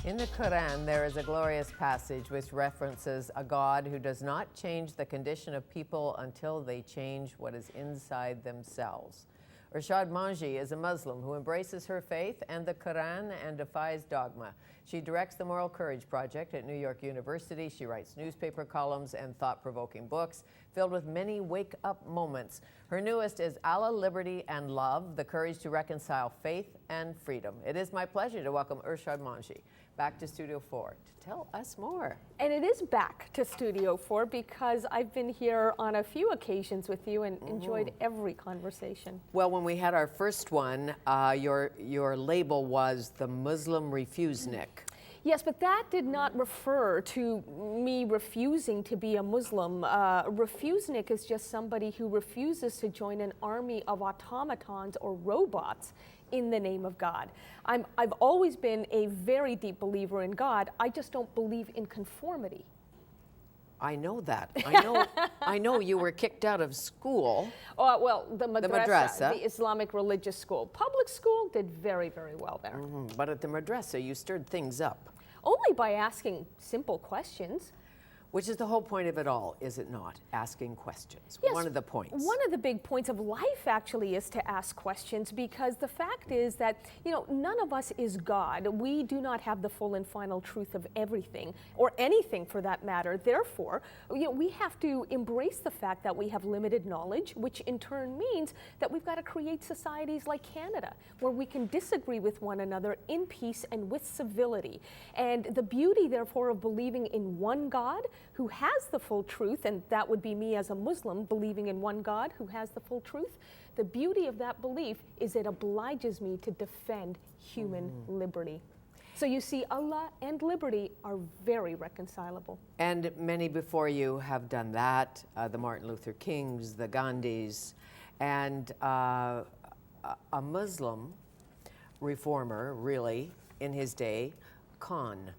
In the Quran, there is a glorious passage which references a God who does not change the condition of people until they change what is inside themselves. Irshad Manji is a Muslim who embraces her faith and the Quran and defies dogma. She directs the Moral Courage Project at New York University. She writes newspaper columns and thought-provoking books filled with many wake-up moments. Her newest is Allah, Liberty, and Love, the courage to reconcile faith and freedom. It is my pleasure to welcome Irshad Manji back to Studio 4 to tell us more. And it is back to Studio 4 because I've been here on a few occasions with you and enjoyed every conversation. Well, when we had our first one, your label was the Muslim refusenik. Yes, but that did not refer to me refusing to be a Muslim. Refusenik is just somebody who refuses to join an army of automatons or robots in the name of God. I've always been a very deep believer in God. I just don't believe in conformity. I know that. I know you were kicked out of school. Well, the madrasa, the Islamic religious school. Public school did very, very well there. But at the madrasa, you stirred things up. Only by asking simple questions. Which is the whole point of it all, is it not? Asking questions. Yes, one of the points. One of the big points of life actually is to ask questions, because the fact is that, none of us is God. We do not have the full and final truth of everything, or anything for that matter. Therefore, we have to embrace the fact that we have limited knowledge, which in turn means that we've got to create societies like Canada, where we can disagree with one another in peace and with civility. And the beauty, therefore, of believing in one God who has the full truth, and that would be me as a Muslim believing in one God who has the full truth, the beauty of that belief is it obliges me to defend human liberty. So you see, Allah and liberty are very reconcilable. And many before you have done that, the Martin Luther Kings, the Gandhis, and a Muslim reformer, really, in his day, Khan.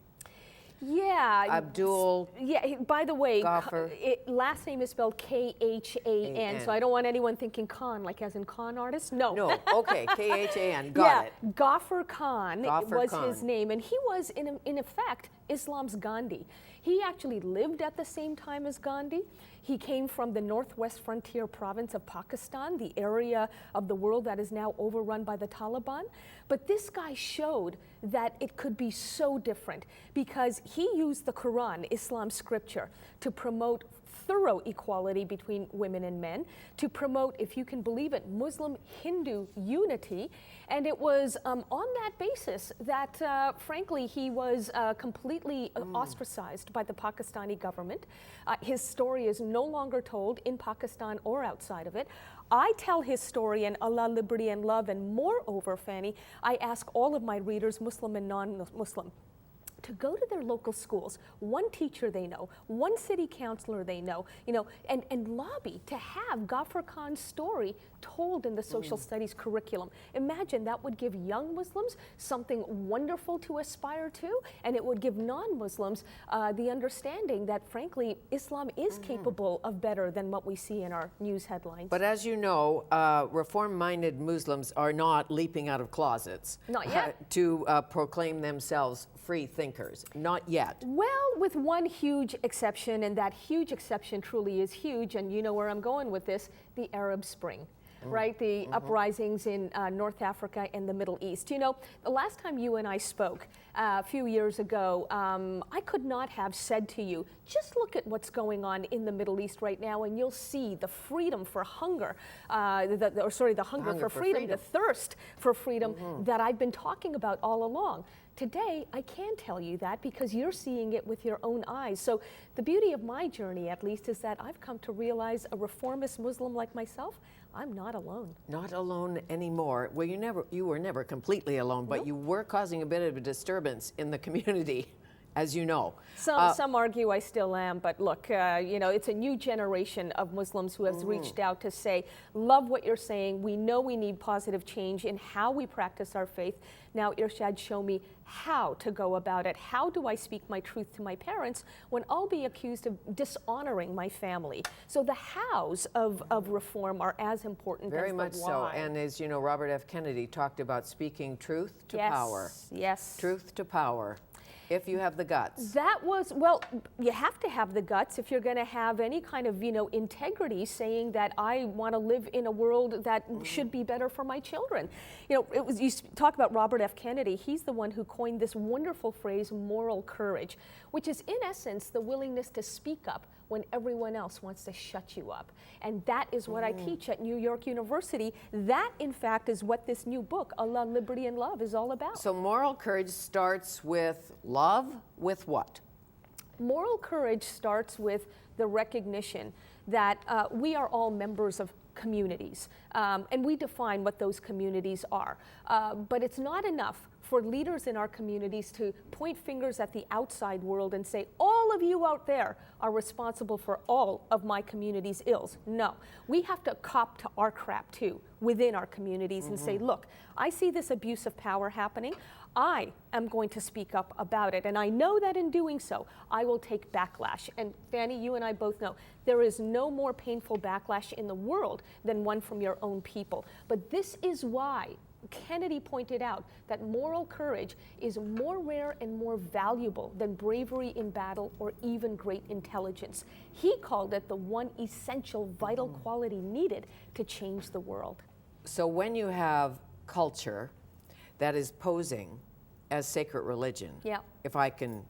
Yeah. Abdul. Yeah, by the way, Ghaffar. Last name is spelled K-H-A-N, so I don't want anyone thinking Khan, like as in con artist. No, okay, K-H-A-N, got it. Ghaffar Khan was his name, and he was, in effect, Islam's Gandhi. He actually lived at the same time as Gandhi. He came from the northwest frontier province of Pakistan, the area of the world that is now overrun by the Taliban. But this guy showed that it could be so different, because he used the Quran, Islam's scripture, to promote thorough equality between women and men, to promote, if you can believe it, Muslim-Hindu unity. And it was on that basis that, frankly, he was completely ostracized by the Pakistani government. His story is no longer told in Pakistan or outside of it. I tell his story in Allah, Liberty, and Love, and moreover, Fanny, I ask all of my readers, Muslim and non-Muslim, to go to their local schools, one teacher they know, one city councilor they know, and lobby to have Ghaffar Khan's story told in the social studies curriculum. Imagine, that would give young Muslims something wonderful to aspire to, and it would give non-Muslims the understanding that, frankly, Islam is capable of better than what we see in our news headlines. But as you know, reform-minded Muslims are not leaping out of closets. Not yet. To proclaim themselves free thinkers. Not yet. Well, with one huge exception, and that huge exception truly is huge, and you know where I'm going with this, the Arab Spring. Right, the uprisings in North Africa and the Middle East. The last time you and I spoke a few years ago, I could not have said to you, just look at what's going on in the Middle East right now, and you'll see the freedom for hunger, the hunger for freedom, the thirst for freedom that I've been talking about all along. Today, I can tell you that because you're seeing it with your own eyes. So the beauty of my journey, at least, is that I've come to realize, a reformist Muslim like myself, I'm not alone. Not alone anymore. Well, you were never completely alone, but you were causing a bit of a disturbance in the community, as you know. Some argue I still am, but look, it's a new generation of Muslims who has reached out to say, love what you're saying. We know we need positive change in how we practice our faith. Now, Irshad, show me how to go about it. How do I speak my truth to my parents when I'll be accused of dishonoring my family? So the hows of reform are as important Very as the much why. so. And as you know, Robert F. Kennedy talked about speaking truth to power. Yes. Truth to power. If you have the guts. That was, well, you have to have the guts if you're going to have any kind of, integrity, saying that I want to live in a world that should be better for my children. You talk about Robert F. Kennedy. He's the one who coined this wonderful phrase, moral courage, which is in essence the willingness to speak up when everyone else wants to shut you up. And that is what I teach at New York University. That, in fact, is what this new book, Allah, Liberty, and Love, is all about. So moral courage starts with love, with what? Moral courage starts with the recognition that we are all members of communities, and we define what those communities are. But it's not enough for leaders in our communities to point fingers at the outside world and say, all of you out there are responsible for all of my community's ills. No, we have to cop to our crap too within our communities and say, look, I see this abuse of power happening. I am going to speak up about it. And I know that in doing so, I will take backlash. And Fanny, you and I both know there is no more painful backlash in the world than one from your own people. But this is why Kennedy pointed out that moral courage is more rare and more valuable than bravery in battle or even great intelligence. He called it the one essential vital quality needed to change the world. So when you have culture that is posing as sacred religion, if I can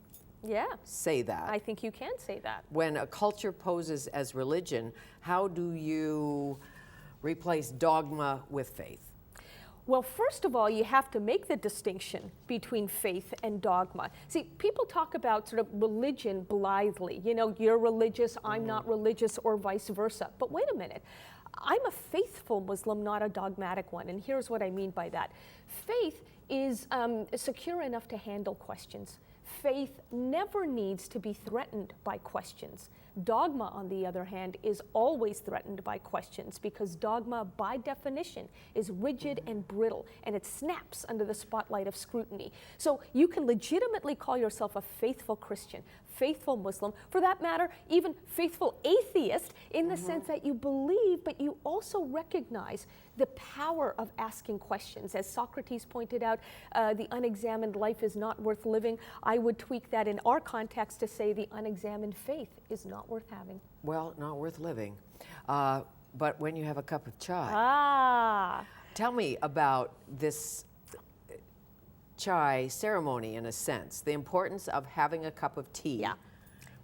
say that. I think you can say that. When a culture poses as religion, how do you replace dogma with faith? Well, first of all, you have to make the distinction between faith and dogma. See, people talk about sort of religion blithely. You're religious, I'm not religious, or vice versa. But wait a minute. I'm a faithful Muslim, not a dogmatic one. And here's what I mean by that. Faith is secure enough to handle questions. Faith never needs to be threatened by questions. Dogma, on the other hand, is always threatened by questions because dogma, by definition, is rigid and brittle, and it snaps under the spotlight of scrutiny. So you can legitimately call yourself a faithful Christian, faithful Muslim, for that matter, even faithful atheist, in the sense that you believe, but you also recognize the power of asking questions. As Socrates pointed out, the unexamined life is not worth living. I would tweak that in our context to say the unexamined faith is not worth having. Well, not worth living. But when you have a cup of chai, tell me about this chai ceremony, in a sense, the importance of having a cup of tea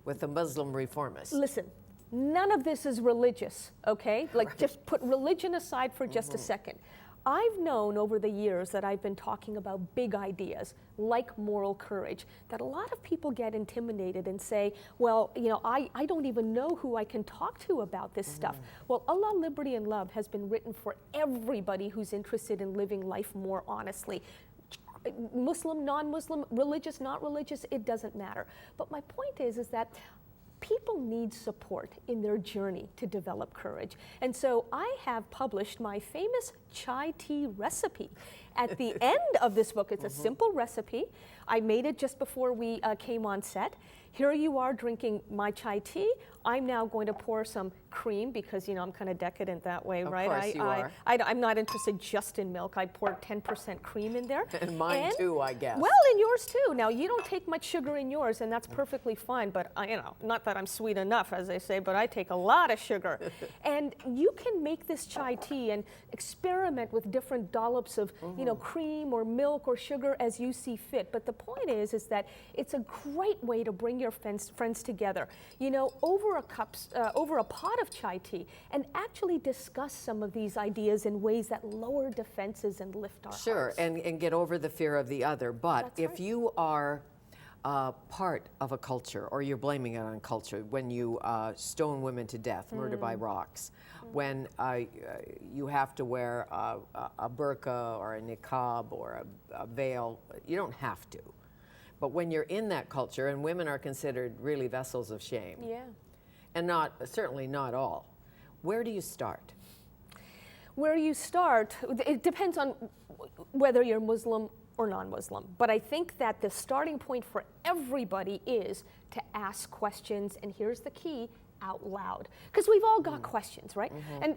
with a Muslim reformist. Listen, none of this is religious, okay? Just put religion aside for just a second. I've known over the years that I've been talking about big ideas like moral courage, that a lot of people get intimidated and say, well, I don't even know who I can talk to about this stuff. Well, Allah, Liberty, and Love has been written for everybody who's interested in living life more honestly. Muslim, non-Muslim, religious, not religious, it doesn't matter. But my point is that people need support in their journey to develop courage. And so I have published my famous chai tea recipe. At the end of this book, it's a simple recipe. I made it just before we came on set. Here you are drinking my chai tea. I'm now going to pour some cream because, I'm kind of decadent that way, right? Of course you are. I'm not interested just in milk. I pour 10% cream in there. And mine too, I guess. Well, and yours too. Now, you don't take much sugar in yours, and that's perfectly fine. But, not that I'm sweet enough, as they say, but I take a lot of sugar. And you can make this chai tea and experiment with different dollops of, cream or milk or sugar as you see fit. But the point is that it's a great way to bring your friends together, over a pot of chai tea, and actually discuss some of these ideas in ways that lower defenses and lift our hearts. Sure, and get over the fear of the other. But if you are part of a culture, or you're blaming it on culture, when you stone women to death, murder by rocks, when you have to wear a burqa or a niqab or a veil, you don't have to. But when you're in that culture, and women are considered really vessels of shame, and certainly not all, where do you start? Where you start, it depends on whether you're Muslim or non-Muslim. But I think that the starting point for everybody is to ask questions, and here's the key, out loud, because we've all got questions, right?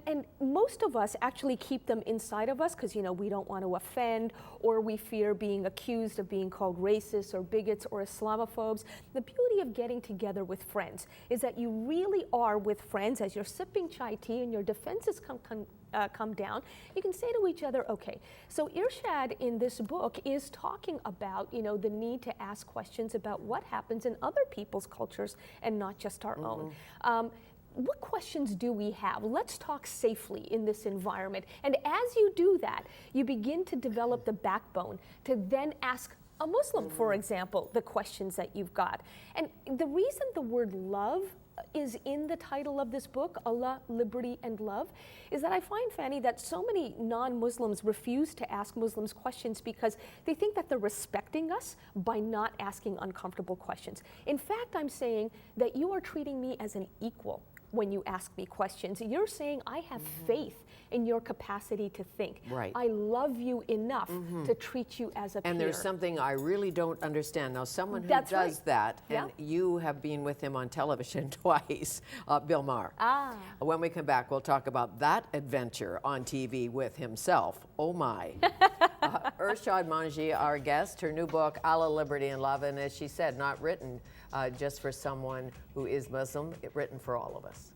And most of us actually keep them inside of us because, you know, we don't want to offend, or we fear being accused of being called racist or bigots or Islamophobes. The beauty of getting together with friends is that you really are with friends as you're sipping chai tea and your defenses come down. You can say to each other, okay. So Irshad in this book is talking about, you know, the need to ask questions about what happens in other people's cultures and not just our own. What questions do we have? Let's talk safely in this environment. And as you do that, you begin to develop the backbone to then ask a Muslim, for example, the questions that you've got. And the reason the word love is in the title of this book, Allah, Liberty, and Love, is that I find, Fanny, that so many non-Muslims refuse to ask Muslims questions because they think that they're respecting us by not asking uncomfortable questions. In fact, I'm saying that you are treating me as an equal when you ask me questions. You're saying I have faith in your capacity to think. Right. I love you enough to treat you as a peer. And there's something I really don't understand. Now, someone who That's does right. that, Yeah. and you have been with him on television twice, Bill Maher. When we come back, we'll talk about that adventure on TV with himself. Oh my. Irshad Manji, our guest, her new book, Allah, Liberty, and Love, and as she said, not written just for someone who is Muslim, written for all of us.